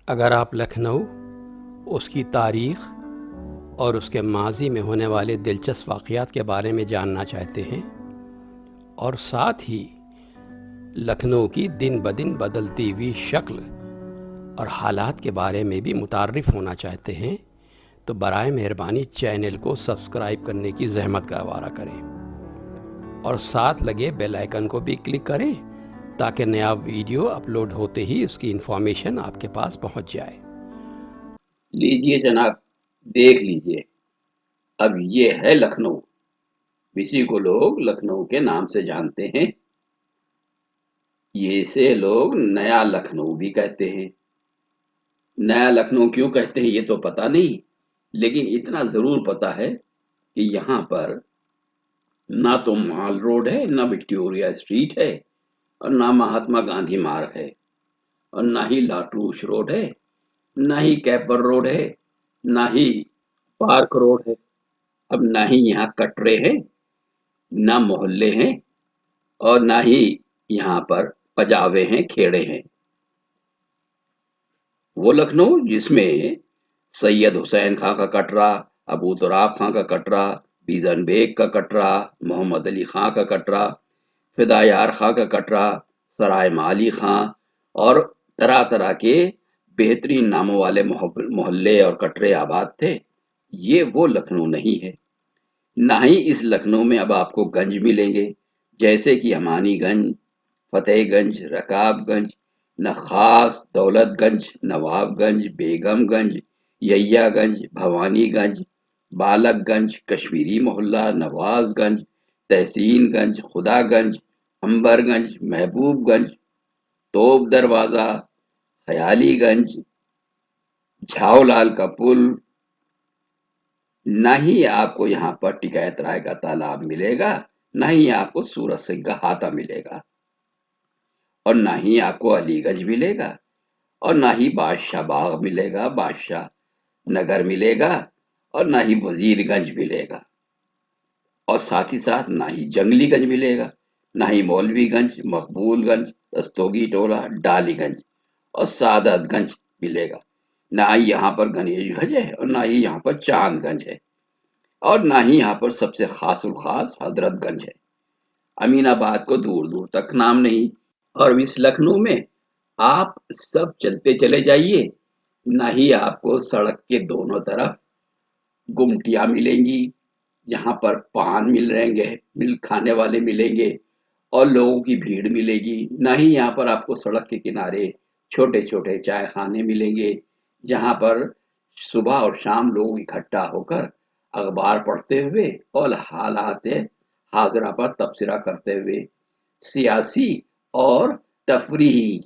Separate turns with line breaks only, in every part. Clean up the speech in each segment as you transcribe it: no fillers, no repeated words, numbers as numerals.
अगर आप लखनऊ, उसकी तारीख़ और उसके माज़ी में होने वाले दिलचस्प वाक़यात के बारे में जानना चाहते हैं और साथ ही लखनऊ की दिन ब दिन बदलती हुई शक्ल और हालात के बारे में भी मुतार्रिफ़ होना चाहते हैं, तो बराए मेहरबानी चैनल को सब्सक्राइब करने की ज़हमत गवारा करें और साथ लगे बेल आइकन को भी क्लिक करें ताकि नया वीडियो अपलोड होते ही उसकी इन्फॉर्मेशन आपके पास पहुंच जाए।
लीजिए जनाब, देख लीजिए। अब ये है लखनऊ। इसी को लोग लखनऊ के नाम से जानते हैं। ये से लोग नया लखनऊ भी कहते हैं। नया लखनऊ क्यों कहते हैं ये तो पता नहीं, लेकिन इतना जरूर पता है कि यहाँ पर ना तो माल रोड है, ना विक्टोरिया स्ट्रीट है, और ना महात्मा गांधी मार्ग है, और ना ही लाटूश रोड है, ना ही कैपर रोड है, ना ही पार्क रोड है। अब ना ही यहाँ कटरे हैं, ना मोहल्ले हैं, और ना ही यहाँ पर पजावे हैं, खेड़े हैं। वो लखनऊ जिसमें सैयद हुसैन खां का कटरा, अबू तुराब खां का कटरा, बीजन बेग का कटरा, मोहम्मद अली खां का कटरा, फिदायार खां का कटरा, सराय माली खां और तरह तरह के बेहतरीन नामों वाले मोहल्ले और कटरे आबाद थे। ये वो लखनऊ नहीं है। ना ही इस लखनऊ में अब आपको गंज मिलेंगे, जैसे कि अमानीगंज, फतेहगंज, रकाबगंज, नखास, दौलतगंज, नवाबगंज, बेगमगंज, यहियागंज, भवानीगंज, बालकगंज, कश्मीरी मोहल्ला, नवाजगंज, तहसीनगंज, खुदागंज, अंबरगंज, महबूबगंज, तोप दरवाजा, खयालीगंज, झावलाल का पुल। ना ही आपको यहाँ पर टिकैत राय का तालाब मिलेगा, ना ही आपको सूरत सिंह का हाथा मिलेगा, और ना ही आपको अलीगंज मिलेगा, और ना ही बादशाह बाग मिलेगा, बादशाह नगर मिलेगा, और ना ही वजीरगंज मिलेगा, और साथ ही साथ ना ही जंगलीगंज मिलेगा, ना ही मौलवीगंज, मकबूलगंज, रस्तोगी टोला, डालीगंज और सादतगंज मिलेगा। ना ही यहाँ पर गणेशगंज है, और ना ही यहाँ पर चांदगंज है, और ना ही यहाँ पर सबसे खासुल खास हजरतगंज है। अमीनाबाद को दूर दूर तक नाम नहीं। और इस लखनऊ में आप सब चलते चले जाइए, ना ही आपको सड़क के दोनों तरफ गुमटियां मिलेंगी, जहां पर पान मिल रहेंगे, मिल खाने वाले मिलेंगे, और लोगों की भीड़ मिलेगी। ना ही यहाँ पर आपको सड़क के किनारे छोटे छोटे चाय खाने मिलेंगे, जहां पर सुबह और शाम लोग इकट्ठा होकर अखबार पढ़ते हुए और हालात हाजरा पर तबसरा करते हुए सियासी और तफरीही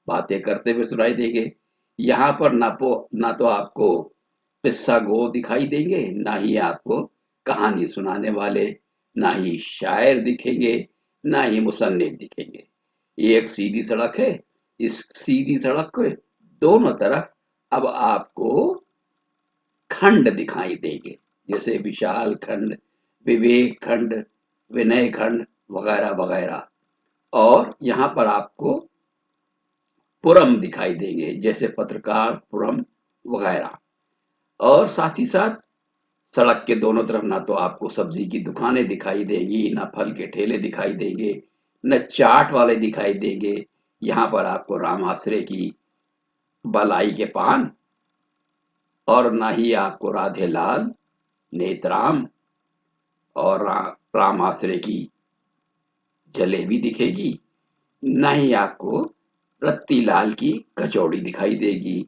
बातें करते हुए सुनाई देंगे। यहाँ पर ना तो आपको किस्सा गो दिखाई देंगे, ना ही आपको कहानी सुनाने वाले, ना ही शायर दिखेंगे, ना ही मुसन्निफ दिखेंगे। ये एक सीधी सड़क है। इस सीधी सड़क के दोनों तरफ अब आपको खंड दिखाई देंगे, जैसे विशाल खंड, विवेक खंड, विनय खंड वगैरह वगैरह। और यहाँ पर आपको पुरम दिखाई देंगे, जैसे पत्रकार पुरम वगैरह। और साथ ही साथ सड़क के दोनों तरफ ना तो आपको सब्जी की दुकानें दिखाई देंगी, ना फल के ठेले दिखाई देंगे, न चाट वाले दिखाई देंगे। यहाँ पर आपको राम आश्रय की बलाई के पान, और ना ही आपको राधे लाल, नेतराम और राम आश्रय की जलेबी दिखेगी, ना ही आपको रत्तीलाल की कचौड़ी दिखाई देगी।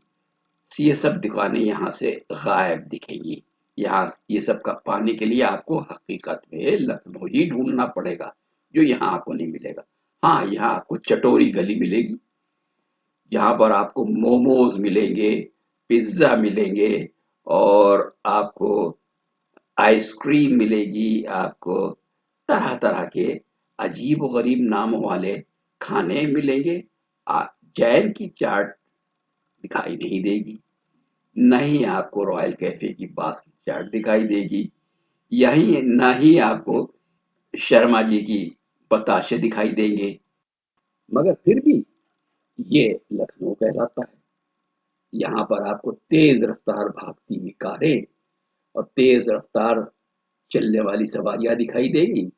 ये सब दुकानें यहाँ से गायब दिखेंगी। यहाँ ये सब का पाने के लिए आपको हकीकत में लखनऊ ही ढूंढना पड़ेगा, जो यहाँ आपको नहीं मिलेगा। हाँ, यहाँ आपको चटोरी गली मिलेगी, जहाँ पर आपको मोमोज मिलेंगे, पिज्जा मिलेंगे, और आपको आइसक्रीम मिलेगी, आपको तरह तरह के अजीब गरीब नामों वाले खाने मिलेंगे। जैन की चाट दिखाई नहीं देगी, नहीं आपको रॉयल कैफे की बास्केट चाट दिखाई देगी, यही ना ही आपको शर्मा जी की बताशे दिखाई देंगे। मगर फिर भी ये लखनऊ कहलाता है। यहाँ पर आपको तेज रफ्तार भागती हुई कारें और तेज रफ्तार चलने वाली सवारियां दिखाई देगी,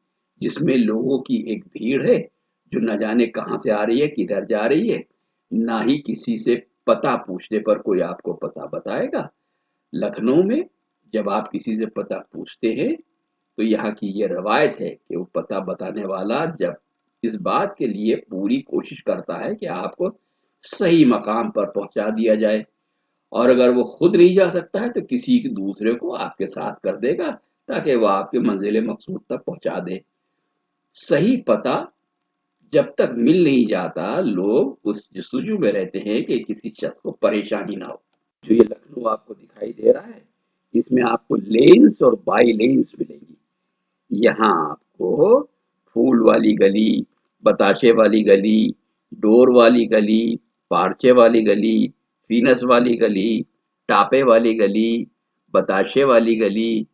जिसमें लोगों की एक भीड़ है जो न जाने कहां से आ रही है, किधर जा रही है। ना ही किसी से पता पूछने पर कोई आपको पता बताएगा। लखनऊ में जब आप किसी से पता पूछते हैं तो यहाँ की ये रवायत है कि वो पता बताने वाला जब इस बात के लिए पूरी कोशिश करता है कि आपको सही मकाम पर पहुंचा दिया जाए, और अगर वो खुद नहीं जा सकता है तो किसी दूसरे को आपके साथ कर देगा ताकि वो आपके मंजिल मकसूद तक पहुंचा दे। सही पता जब तक मिल नहीं जाता, लोग उस जस्तजू में रहते हैं कि किसी शख्स को परेशानी ना हो। जो ये लखनऊ आपको दिखाई दे रहा है, इसमें आपको लेन्स और बाई लेन्स मिलेंगी। यहाँ आपको फूल वाली गली, बताशे वाली गली, डोर वाली गली, पार्चे वाली गली, फीनस वाली गली, टापे वाली गली, बताशे वाली गली,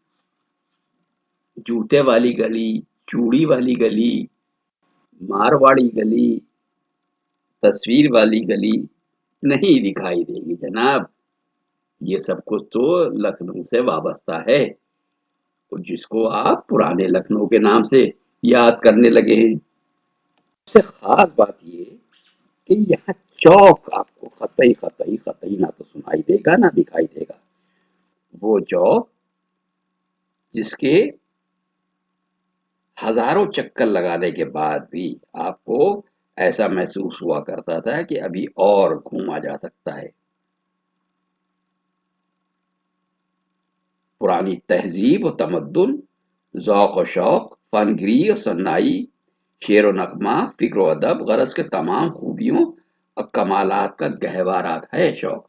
जूते वाली गली, चूड़ी वाली गली, मारवाड़ी गली, तस्वीर वाली गली नहीं दिखाई देगी जनाब। ये सब कुछ तो लखनऊ से वाबस्ता है, जिसको आप पुराने लखनऊ के नाम से याद करने लगे हैं। सबसे खास बात ये कि यहाँ चौक आपको कतई कतई कतई ना तो सुनाई देगा ना दिखाई देगा। वो चौक जिसके हजारों चक्कर लगाने के बाद भी आपको ऐसा महसूस हुआ करता था कि अभी और घूमा जा सकता है। पुरानी तहजीब और तमद्दुन, ज़ौक़ और शौक़, फनगरी और सन्नाई, शेर व नग़मा, फ़िक्र व अदब, ग़रज़ के तमाम खूबियों और कमालात का गहवारा है शौक़।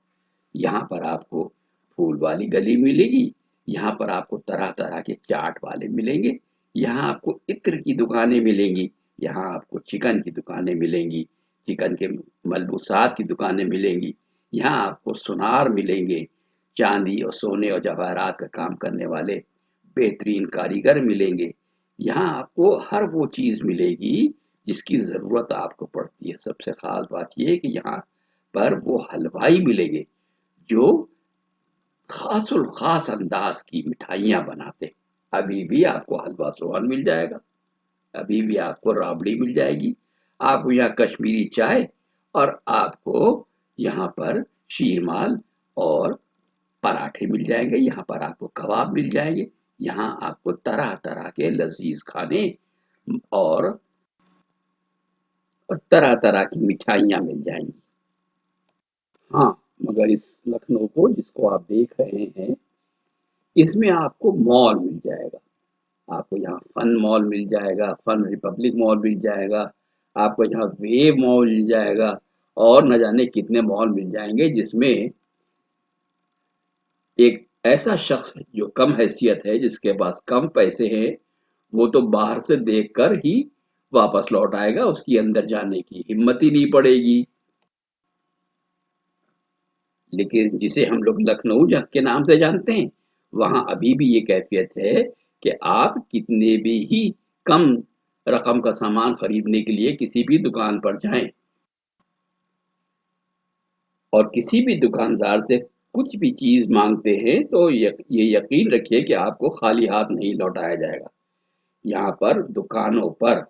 यहाँ पर आपको फूल वाली गली मिलेगी, यहाँ पर आपको तरह-तरह के चाट वाले मिलेंगे, यहाँ आपको इत्र की दुकानें मिलेंगी, यहाँ आपको चिकन की दुकानें मिलेंगी, चिकन के मलबूसात की दुकानें मिलेंगी, यहाँ आपको सुनार मिलेंगे, चांदी और सोने और जवाहरात का काम करने वाले बेहतरीन कारीगर मिलेंगे। यहाँ आपको हर वो चीज़ मिलेगी जिसकी ज़रूरत आपको पड़ती है। सबसे ख़ास बात ये है कि यहाँ पर वो हलवाई मिलेंगे जो ख़ासुल ख़ास अंदाज़ की मिठाइयाँ बनाते हैं। अभी भी आपको हलवा सोहन मिल जाएगा, अभी भी आपको राबड़ी मिल जाएगी, आपको यहाँ कश्मीरी चाय और आपको यहाँ पर शीरमाल और पराठे मिल जाएंगे, यहाँ पर आपको कबाब मिल जाएंगे, यहाँ आपको तरह तरह के लजीज खाने और तरह तरह की मिठाइयाँ मिल जाएंगी। हाँ, मगर इस लखनऊ को जिसको आप देख रहे हैं, इसमें आपको मॉल मिल जाएगा। आपको यहाँ फन मॉल मिल जाएगा, फन रिपब्लिक मॉल मिल जाएगा, आपको यहाँ वेव मॉल मिल जाएगा और न जाने कितने मॉल मिल जाएंगे, जिसमें एक ऐसा शख्स जो कम हैसियत है, जिसके पास कम पैसे हैं, वो तो बाहर से देखकर ही वापस लौट आएगा, उसकी अंदर जाने की हिम्मत ही नहीं पड़ेगी। लेकिन जिसे हम लोग लखनऊ के नाम से जानते हैं, वहाँ अभी भी ये कैफियत है कि आप कितने भी ही कम रकम का सामान खरीदने के लिए किसी भी दुकान पर जाएं और किसी भी दुकानदार से कुछ भी चीज मांगते हैं तो ये यकीन रखिए कि आपको खाली हाथ नहीं लौटाया जाएगा। यहाँ पर दुकानों पर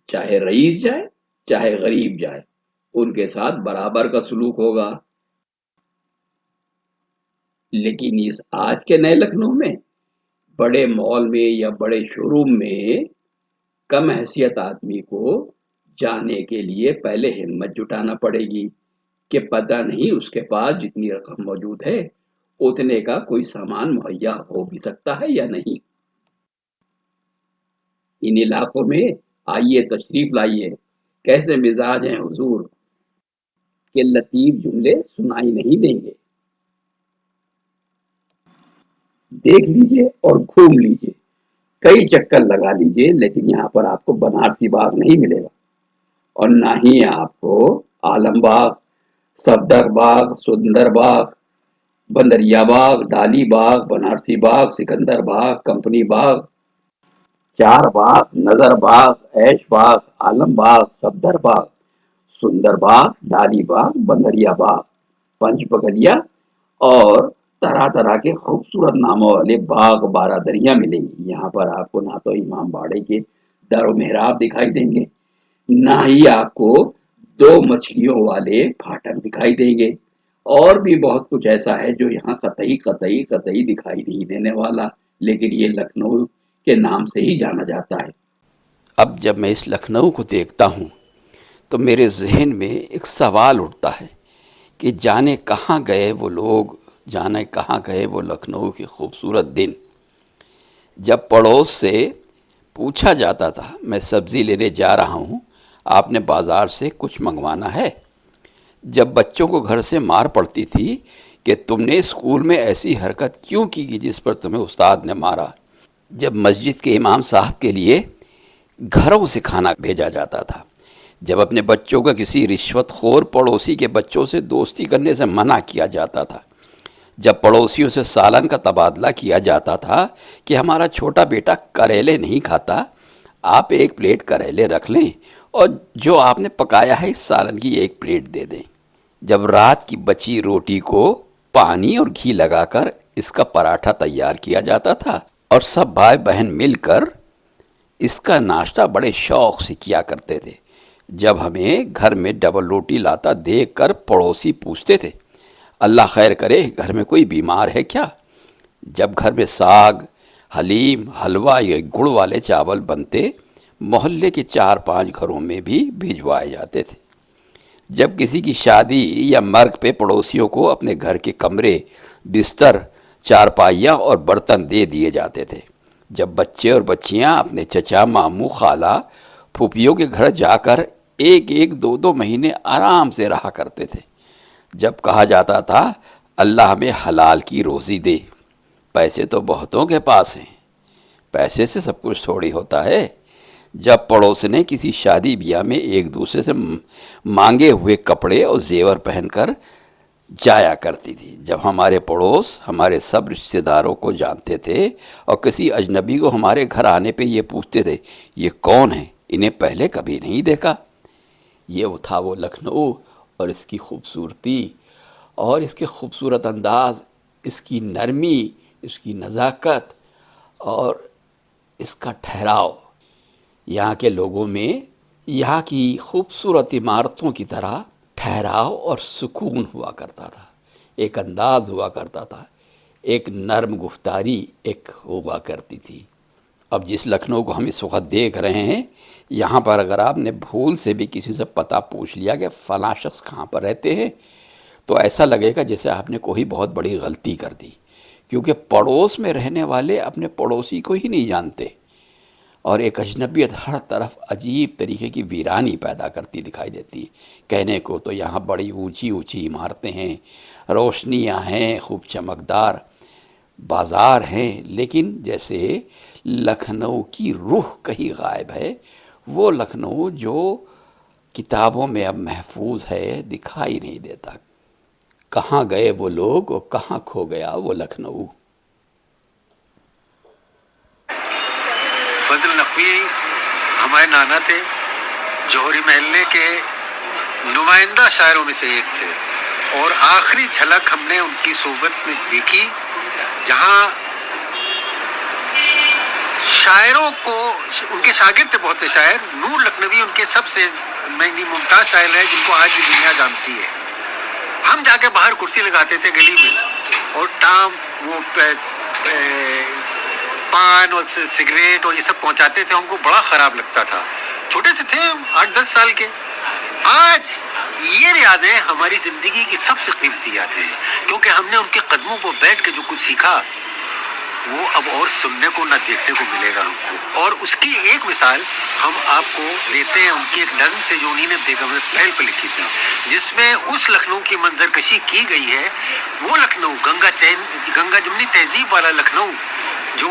चाहे रईस जाए चाहे गरीब जाए, उनके साथ बराबर का सलूक होगा। लेकिन इस आज के नए लखनऊ में बड़े मॉल में या बड़े शोरूम में कम हैसियत आदमी को जाने के लिए पहले हिम्मत जुटाना पड़ेगी कि पता नहीं उसके पास जितनी रकम मौजूद है उतने का कोई सामान मुहैया हो भी सकता है या नहीं। इन इलाकों में आइए तशरीफ लाइए, कैसे मिजाज हैं हुजूर के लतीफ जुमले सुनाई नहीं देंगे। देख लीजिए और घूम लीजिए, कई चक्कर लगा लीजिए, लेकिन यहाँ पर आपको बनारसी बाग नहीं मिलेगा और ना ही आपको आलमबाग, सफदर बाग, सुंदर बाग, बंदरिया बाग, डाली बाग, बनारसी बाग, सिकंदर बाग, कंपनी बाग, चार बाग, नजर बाग, ऐश बाग, आलम बाग, सफदर बाग, सुंदर बाग, डाली बाग, बंदरिया बाग। पंचपगलिया और तरह तरह के खूबसूरत नामों वाले बाग बारादरियां मिलेंगी। यहाँ पर आपको ना तो इमाम बाड़े के दर व मेहराब दिखाई देंगे, ना ही आपको दो मछलियों वाले फाटक दिखाई देंगे। और भी बहुत कुछ ऐसा है जो यहाँ कतई कतई कतई दिखाई नहीं देने वाला, लेकिन ये लखनऊ के नाम से ही जाना जाता है।
अब जब मैं इस लखनऊ को देखता हूँ तो मेरे जहन में एक सवाल उठता है कि जाने कहाँ गए वो लोग, जाने कहाँ गए वो लखनऊ के खूबसूरत दिन, जब पड़ोस से पूछा जाता था मैं सब्ज़ी लेने जा रहा हूँ, आपने बाज़ार से कुछ मंगवाना है। जब बच्चों को घर से मार पड़ती थी कि तुमने स्कूल में ऐसी हरकत क्यों की कि जिस पर तुम्हें उस्ताद ने मारा। जब मस्जिद के इमाम साहब के लिए घरों से खाना भेजा जाता था। जब अपने बच्चों का किसी रिश्वतखोर पड़ोसी के बच्चों से दोस्ती करने से मना किया जाता था। जब पड़ोसियों से सालन का तबादला किया जाता था कि हमारा छोटा बेटा करेले नहीं खाता, आप एक प्लेट करेले रख लें और जो आपने पकाया है इस सालन की एक प्लेट दे दें। जब रात की बची रोटी को पानी और घी लगाकर इसका पराठा तैयार किया जाता था और सब भाई बहन मिलकर इसका नाश्ता बड़े शौक़ से किया करते थे। जब हमें घर में डबल रोटी लाता देखकर पड़ोसी पूछते थे, अल्लाह खैर करे, घर में कोई बीमार है क्या। जब घर में साग, हलीम, हलवा या गुड़ वाले चावल बनते, मोहल्ले के 4-5 घरों में भी भिजवाए जाते थे। जब किसी की शादी या मर्ग पे पड़ोसियों को अपने घर के कमरे, बिस्तर, चारपाइयाँ और बर्तन दे दिए जाते थे। जब बच्चे और बच्चियाँ अपने चचा, मामू, खाला, फूफियों के घर जाकर एक एक 2-2 महीने आराम से रहा करते थे। जब कहा जाता था अल्लाह हमें हलाल की रोज़ी दे, पैसे तो बहुतों के पास हैं, पैसे से सब कुछ थोड़ी होता है। जब पड़ोस ने किसी शादी ब्याह में एक दूसरे से मांगे हुए कपड़े और जेवर पहनकर जाया करती थी। जब हमारे पड़ोस हमारे सब रिश्तेदारों को जानते थे और किसी अजनबी को हमारे घर आने पे ये पूछते थे, ये कौन है, इन्हें पहले कभी नहीं देखा। ये वो था वो लखनऊ और इसकी खूबसूरती और इसके खूबसूरत अंदाज, इसकी नरमी, इसकी नज़ाकत और इसका ठहराव। यहाँ के लोगों में यहाँ की खूबसूरत इमारतों की तरह ठहराव और सुकून हुआ करता था, एक अंदाज हुआ करता था, एक नर्म गुफ्तारी एक हुआ करती थी। अब जिस लखनऊ को हम इस वक्त देख रहे हैं, यहाँ पर अगर आपने भूल से भी किसी से पता पूछ लिया कि फ़लाँ शख्स कहाँ पर रहते हैं, तो ऐसा लगेगा जैसे आपने कोई बहुत बड़ी गलती कर दी, क्योंकि पड़ोस में रहने वाले अपने पड़ोसी को ही नहीं जानते और एक अजनबियत हर तरफ अजीब तरीके की वीरानी पैदा करती दिखाई देती है। कहने को तो यहाँ बड़ी ऊंची ऊंची इमारतें हैं, रोशनियाँ हैं, खूब चमकदार बाज़ार हैं, लेकिन जैसे लखनऊ की रूह कहीं गायब है। वो लखनऊ जो किताबों में अब महफूज है, दिखाई नहीं देता। कहाँ गए वो लोग और कहाँ खो गया वो लखनऊ।
फजल नकवी हमारे नाना थे, जौहरी महल्ले के नुमाइंदा शायरों में से एक थे और आखिरी झलक हमने उनकी सोबत में देखी जहां शायरों को, उनके शागिर्द थे बहुत से शायर, नूर लखनवी उनके सबसे मुमताज शायर है जिनको आज भी दुनिया जानती है। हम जाके बाहर कुर्सी लगाते थे गली में और टाम वो पान और सिगरेट और ये सब पहुंचाते थे, हमको बड़ा खराब लगता था। छोटे से थे, 8-10 साल के। आज ये यादें हमारी जिंदगी की सबसे कीमती यादें हैं, क्योंकि हमने उनके कदमों पर बैठ के जो कुछ सीखा वो अब और सुनने को ना देखने को मिलेगा हमको। और उसकी एक मिसाल हम आपको देते हैं उनकी एक नज़्म से जो उन्हीं ने बेगम महल पर लिखी थी, जिसमें उस लखनऊ की मंजरकशी की गई है। वो लखनऊ गंगा जमुनी तहजीब वाला लखनऊ जो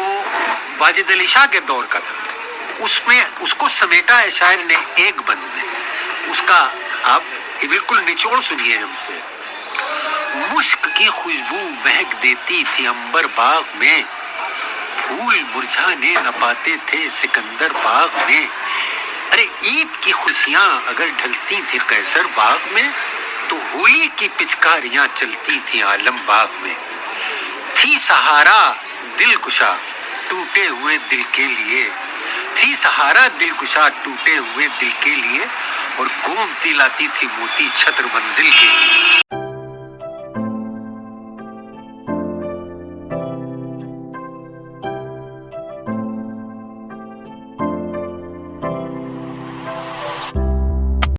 वाजिद अली शाह के दौर का था, उसमें उसको समेटा है शायर ने एक बंद में। उसका आप बिल्कुल निचोड़ सुनिए हमसे। मुश्क की खुशबू महक देती थी अंबर बाग में, फूल मुरझाने न पाते थे सिकंदर बाग में। अरे ईद की खुशियां अगर ढलती थी कैसर बाग में, तो होली की पिचकारियां चलती थी आलमबाग में। थी सहारा दिलकुशा टूटे हुए दिल के लिए, थी सहारा दिलकुशा टूटे हुए दिल के लिए, और गोमती लाती थी मोती छत्र मंजिल के लिए।